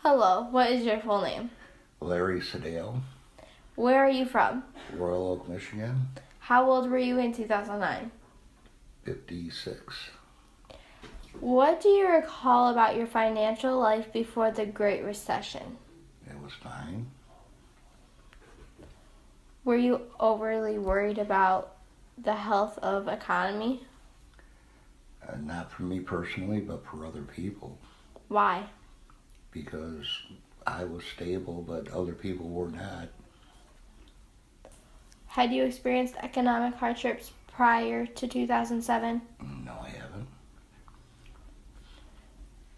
Hello, what is your full name? Larry Sedale, Where are you from? Royal Oak, Michigan, How old were you in 2009? 56. What do you recall about your financial life before the Great Recession? It was fine. Were you overly worried about the health of economy? Not for me personally, but for other people, Why? because I was stable, but other people were not. Had you experienced economic hardships prior to 2007? No, I haven't.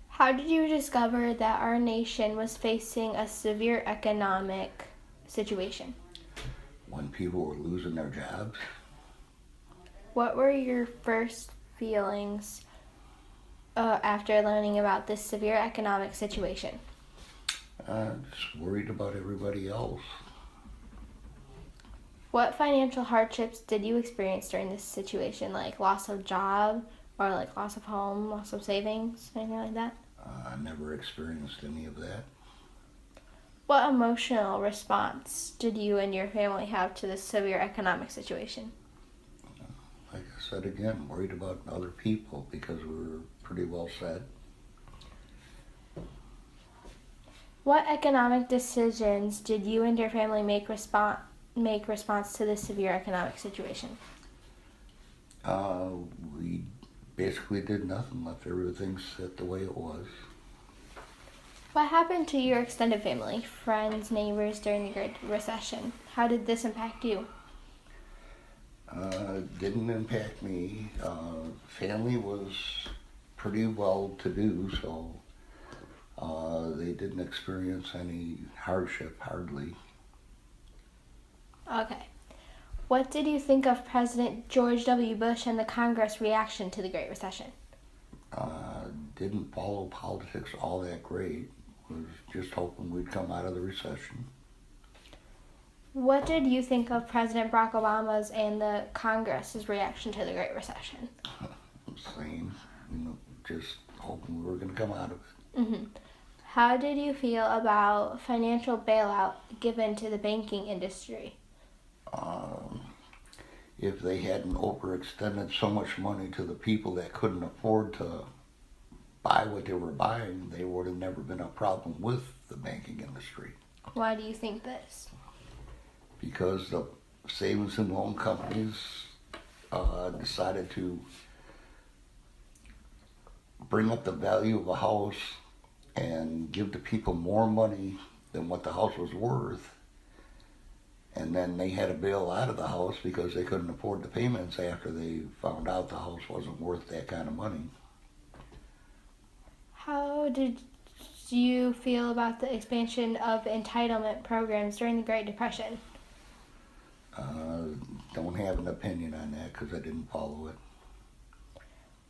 How did you discover that our nation was facing a severe economic situation? When people were losing their jobs, What were your first feelings after learning about this severe economic situation? just worried about everybody else. What financial hardships did you experience during this situation, like loss of job or like loss of home, loss of savings, anything like that? I never experienced any of that. What emotional response did you and your family have to this severe economic situation? Like I said again, worried about other people because we were pretty well set. What economic decisions did you and your family make response to this severe economic situation? We basically did nothing, left everything set the way it was. What happened to your extended family, friends, neighbors during the Great Recession? How did this impact you? Didn't impact me. Family was pretty well to do, so they didn't experience any hardship, hardly. Okay. What did you think of President George W. Bush and the Congress reaction to the Great Recession? Didn't follow politics all that great. Was just hoping we'd come out of the recession. What did you think of President Barack Obama's and the Congress's reaction to the Great Recession? Same, just hoping we were going to come out of it. How did you feel about financial bailout given to the banking industry? If they hadn't overextended so much money to the people that couldn't afford to buy what they were buying, there would have never been a problem with the banking industry. Why do you think this? Because the savings and loan companies decided to bring up the value of a house and give the people more money than what the house was worth. And then they had to bail out of the house because they couldn't afford the payments after they found out the house wasn't worth that kind of money. How did you feel about the expansion of entitlement programs during the Great Depression? Don't have an opinion on that because I didn't follow it.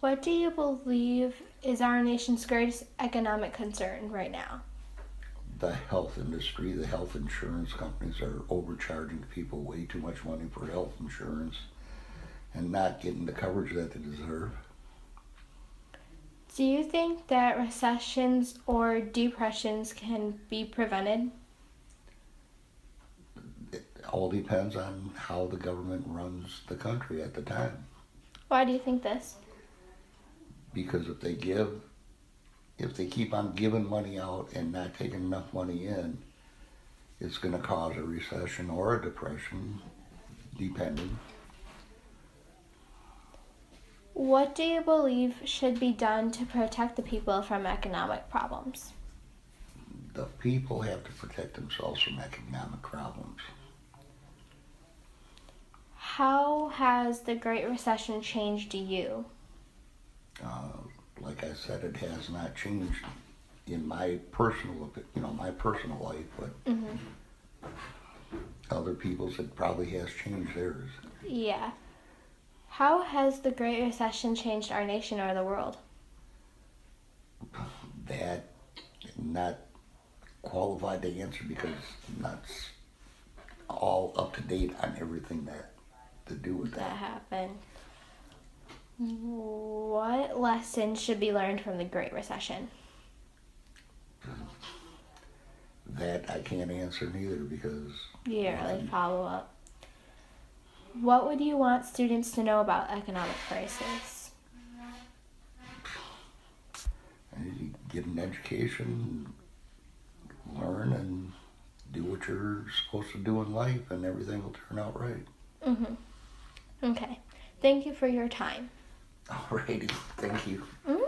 What do you believe is our nation's greatest economic concern right now? The health industry, the health insurance companies are overcharging people way too much money for health insurance and not getting the coverage that they deserve. Do you think that recessions or depressions can be prevented? It all depends on how the government runs the country at the time. Why do you think this? Because if they keep on giving money out and not taking enough money in, it's going to cause a recession or a depression, depending. What do you believe should be done to protect the people from economic problems? The people have to protect themselves from economic problems. How has the Great Recession changed you? Like I said, it has not changed in my personal, my personal life, but other people's it probably has changed theirs. Yeah. How has the Great Recession changed our nation or the world? That not qualified to answer because I'm not all up to date on everything that to do with That that. happened. What lessons should be learned from the Great Recession? that I can't answer neither because You didn't really follow up. What would you want students to know about economic crisis? you get an education, learn, and do what you're supposed to do in life, and everything will turn out right. Mm-hmm. Okay. Thank you for your time. Alrighty, thank you. Mm-hmm.